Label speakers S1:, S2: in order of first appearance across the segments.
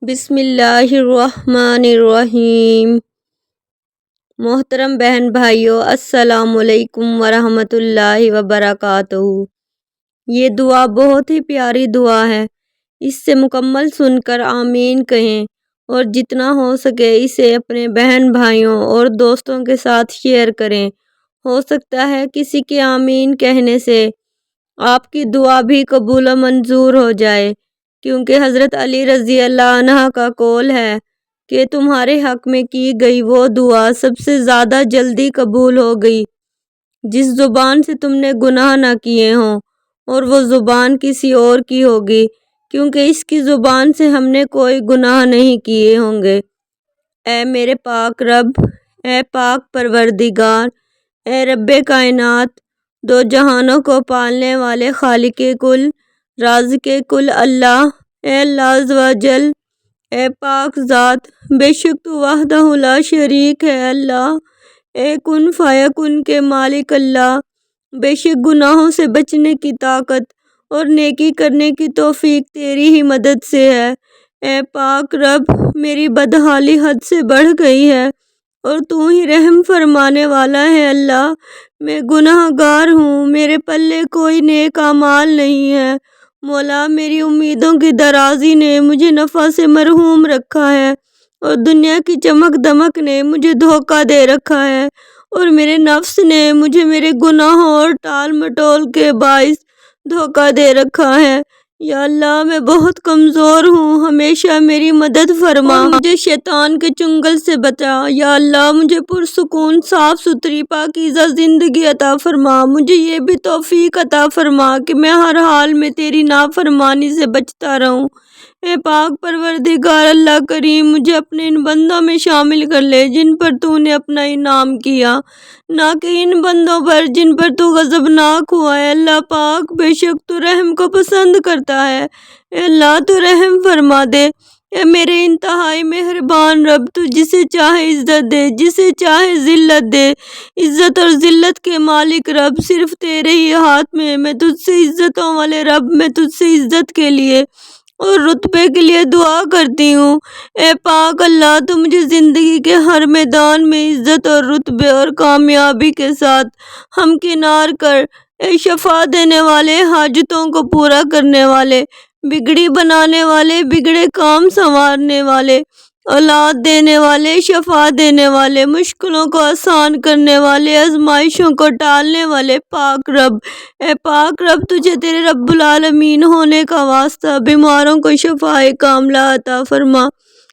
S1: بسم اللہ الرحمن الرحیم۔ محترم بہن بھائیوں، السلام علیکم ورحمۃ اللہ وبرکاتہ۔ یہ دعا بہت ہی پیاری دعا ہے، اس سے مکمل سن کر آمین کہیں اور جتنا ہو سکے اسے اپنے بہن بھائیوں اور دوستوں کے ساتھ شیئر کریں۔ ہو سکتا ہے کسی کے آمین کہنے سے آپ کی دعا بھی قبول و منظور ہو جائے، کیونکہ حضرت علی رضی اللہ عنہ کا قول ہے کہ تمہارے حق میں کی گئی وہ دعا سب سے زیادہ جلدی قبول ہو گئی جس زبان سے تم نے گناہ نہ کیے ہوں، اور وہ زبان کسی اور کی ہوگی، کیونکہ اس کی زبان سے ہم نے کوئی گناہ نہیں کیے ہوں گے۔ اے میرے پاک رب، اے پاک پروردگار، اے رب کائنات، دو جہانوں کو پالنے والے خالق کل، رازق کل اللہ، اے اللہ عز و جل، اے پاک ذات، بے شک تو وحدہ لا شریک ہے اللہ، اے کن فیکن کے مالک اللہ، بے شک گناہوں سے بچنے کی طاقت اور نیکی کرنے کی توفیق تیری ہی مدد سے ہے۔ اے پاک رب، میری بدحالی حد سے بڑھ گئی ہے اور تو ہی رحم فرمانے والا ہے اللہ، میں گناہ گار ہوں، میرے پلے کوئی نیک اعمال نہیں ہے۔ مولا، میری امیدوں کی درازی نے مجھے نفع سے محروم رکھا ہے اور دنیا کی چمک دمک نے مجھے دھوکہ دے رکھا ہے، اور میرے نفس نے مجھے میرے گناہوں اور ٹال مٹول کے باعث دھوکہ دے رکھا ہے۔ یا اللہ، میں بہت کمزور ہوں، ہمیشہ میری مدد فرما، مجھے شیطان کے چنگل سے بچا۔ یا اللہ، مجھے پرسکون صاف ستھری پاکیزہ زندگی عطا فرما، مجھے یہ بھی توفیق عطا فرما کہ میں ہر حال میں تیری نافرمانی سے بچتا رہوں۔ اے پاک پروردگار اللہ کریم، مجھے اپنے ان بندوں میں شامل کر لے جن پر تو نے اپنا انعام کیا، نہ کہ ان بندوں پر جن پر تو غضبناک ہوا ہے۔ اللہ پاک، بے شک تو رحم کو پسند کرتا ہے، اے اللہ تو رحم فرما دے۔ اے میرے انتہائی مہربان رب، تو جسے چاہے عزت دے، جسے چاہے ذلت دے۔ عزت اور ذلت کے مالک رب صرف تیرے ہی ہاتھ میں ہے۔ میں تجھ سے عزتوں والے رب، میں تجھ سے عزت کے لیے اور رتبے کے لیے دعا کرتی ہوں۔ اے پاک اللہ، تو مجھے زندگی کے ہر میدان میں عزت اور رتبے اور کامیابی کے ساتھ ہمکنار کر۔ اے شفا دینے والے، حاجتوں کو پورا کرنے والے، بگڑی بنانے والے، بگڑے کام سنوارنے والے، اولاد دینے والے، شفا دینے والے، مشکلوں کو آسان کرنے والے، آزمائشوں کو ٹالنے والے پاک رب۔ اے پاک رب، تجھے تیرے رب العالمین ہونے کا واسطہ بیماروں کو شفائے کاملہ عطا فرما۔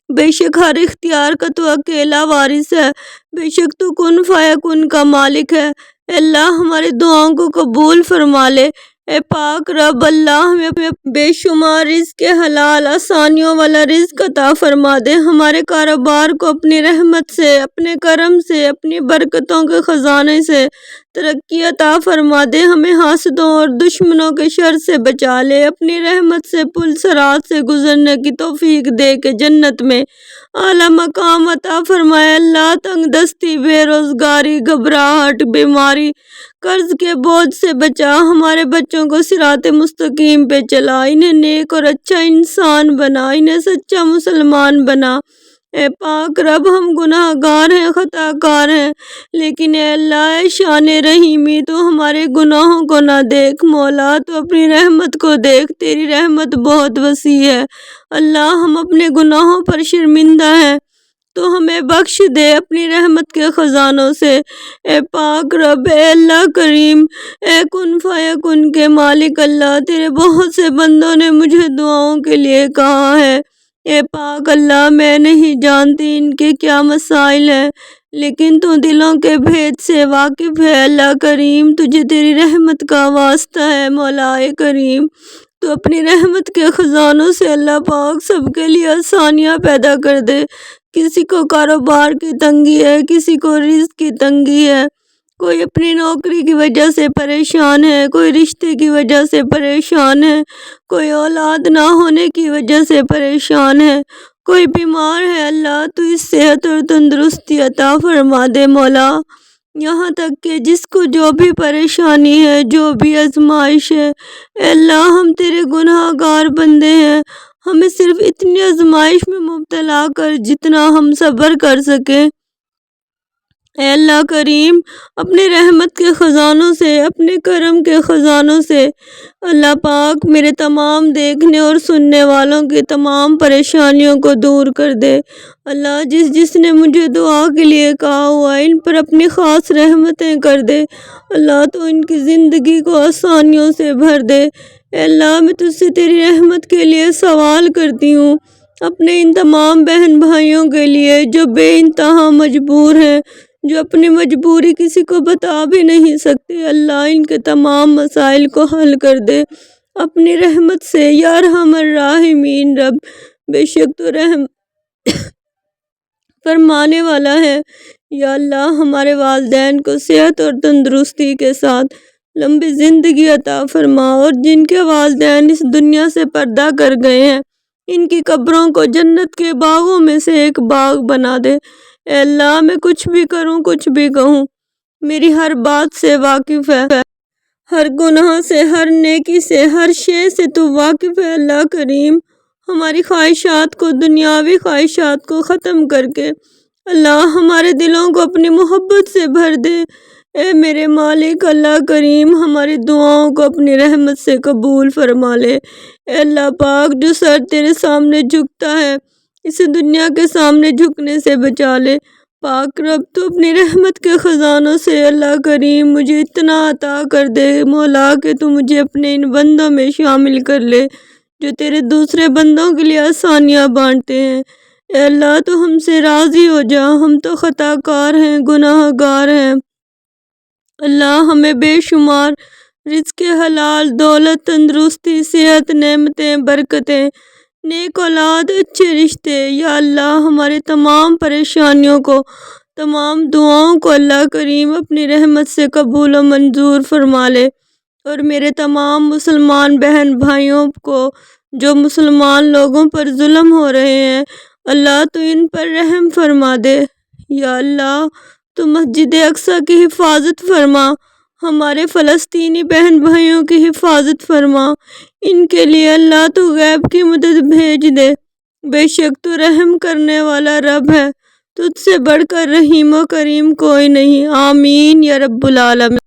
S1: بے شک ہر اختیار کا تو اکیلا وارث ہے، بے شک تو کن فیکن کا مالک ہے۔ اے اللہ، ہماری دعاؤں کو قبول فرما لے۔ اے پاک رب اللہ، ہمیں بے شمار رزق حلال آسانیوں والا رزق عطا فرما دے۔ ہمارے کاروبار کو اپنی رحمت سے، اپنے کرم سے، اپنی برکتوں کے خزانے سے ترقی عطا فرما دے۔ ہمیں حاسدوں اور دشمنوں کے شر سے بچا لے، اپنی رحمت سے پل صراط سے گزرنے کی توفیق دے کے جنت میں اعلیٰ مقام عطا فرمائے۔ اللہ، تنگ دستی، بے روزگاری، گھبراہٹ، بیماری، قرض کے بوجھ سے بچا۔ ہمارے بچوں کو صراط مستقیم پہ چلا، انہیں نیک اور اچھا انسان بنا، انہیں سچا مسلمان بنا۔ اے پاک رب، ہم گناہ گار ہیں، خطا کار ہیں، لیکن اے اللہ، اے شان رحیمی، تو ہمارے گناہوں کو نہ دیکھ۔ مولا، تو اپنی رحمت کو دیکھ، تیری رحمت بہت وسیع ہے۔ اللہ، ہم اپنے گناہوں پر شرمندہ ہیں، تو ہمیں بخش دے اپنی رحمت کے خزانوں سے۔ اے پاک رب، اے اللہ کریم، اے کن فیکن کے مالک اللہ، تیرے بہت سے بندوں نے مجھے دعاؤں کے لیے کہا ہے۔ اے پاک اللہ، میں نہیں جانتی ان کے کیا مسائل ہیں، لیکن تو دلوں کے بھید سے واقف ہے۔ اللہ کریم، تجھے تیری رحمت کا واسطہ ہے۔ مولا کریم، تو اپنی رحمت کے خزانوں سے اللہ پاک سب کے لیے آسانیاں پیدا کر دے۔ کسی کو کاروبار کی تنگی ہے، کسی کو رزق کی تنگی ہے، کوئی اپنی نوکری کی وجہ سے پریشان ہے، کوئی رشتے کی وجہ سے پریشان ہے، کوئی اولاد نہ ہونے کی وجہ سے پریشان ہے، کوئی بیمار ہے۔ اللہ، تو اس صحت اور تندرستی عطا فرما دے۔ مولا، یہاں تک کہ جس کو جو بھی پریشانی ہے، جو بھی آزمائش ہے، اے اللہ، ہم تیرے گناہ گار بندے ہیں، ہمیں صرف اتنی آزمائش میں مبتلا کر جتنا ہم صبر کر سکیں۔ اے اللہ کریم، اپنے رحمت کے خزانوں سے، اپنے کرم کے خزانوں سے اللہ پاک میرے تمام دیکھنے اور سننے والوں کی تمام پریشانیوں کو دور کر دے۔ اللہ جس نے مجھے دعا کے لیے کہا ہوا ان پر اپنی خاص رحمتیں کر دے۔ اللہ تو ان کی زندگی کو آسانیوں سے بھر دے۔ اے اللہ میں تجھ سے تیری رحمت کے لیے سوال کرتی ہوں، اپنے ان تمام بہن بھائیوں کے لیے جو بے انتہا مجبور ہیں، جو اپنی مجبوری کسی کو بتا بھی نہیں سکتے۔ اللہ ان کے تمام مسائل کو حل کر دے اپنی رحمت سے یا ارحم الراحمین۔ رب بے شک تو رحم فرمانے والا ہے۔ یا اللہ ہمارے والدین کو صحت اور تندرستی کے ساتھ لمبی زندگی عطا فرما، اور جن کے والدین اس دنیا سے پردہ کر گئے ہیں ان کی قبروں کو جنت کے باغوں میں سے ایک باغ بنا دے۔ اے اللہ میں کچھ بھی کروں کچھ بھی کہوں، میری ہر بات سے واقف ہے، ہر گناہ سے، ہر نیکی سے، ہر شے سے تو واقف ہے۔ اللہ کریم ہماری خواہشات کو، دنیاوی خواہشات کو ختم کر کے اللہ ہمارے دلوں کو اپنی محبت سے بھر دے۔ اے میرے مالک اللہ کریم ہماری دعاؤں کو اپنی رحمت سے قبول فرما لے۔ اے اللہ پاک جو سر تیرے سامنے جھکتا ہے اسے دنیا کے سامنے جھکنے سے بچا لے۔ پاک رب تو اپنی رحمت کے خزانوں سے اللہ کریم مجھے اتنا عطا کر دے مولا کہ تو مجھے اپنے ان بندوں میں شامل کر لے جو تیرے دوسرے بندوں کے لیے آسانیاں بانٹتے ہیں۔ اے اللہ تو ہم سے راضی ہو جا، ہم تو خطا کار ہیں، گناہ گار ہیں۔ اللہ ہمیں بے شمار رزق حلال، دولت، تندرستی، صحت، نعمتیں، برکتیں، نیک اولاد، اچھے رشتے، یا اللہ ہمارے تمام پریشانیوں کو، تمام دعاؤں کو اللہ کریم اپنی رحمت سے قبول و منظور فرما لے، اور میرے تمام مسلمان بہن بھائیوں کو جو مسلمان لوگوں پر ظلم ہو رہے ہیں اللہ تو ان پر رحم فرما دے۔ یا اللہ تو مسجد اقصی کی حفاظت فرما، ہمارے فلسطینی بہن بھائیوں کی حفاظت فرما، ان کے لیے اللہ تو غیب کی مدد بھیج دے۔ بے شک تو رحم کرنے والا رب ہے، تجھ سے بڑھ کر رحیم و کریم کوئی نہیں۔ آمین یا رب العالمین۔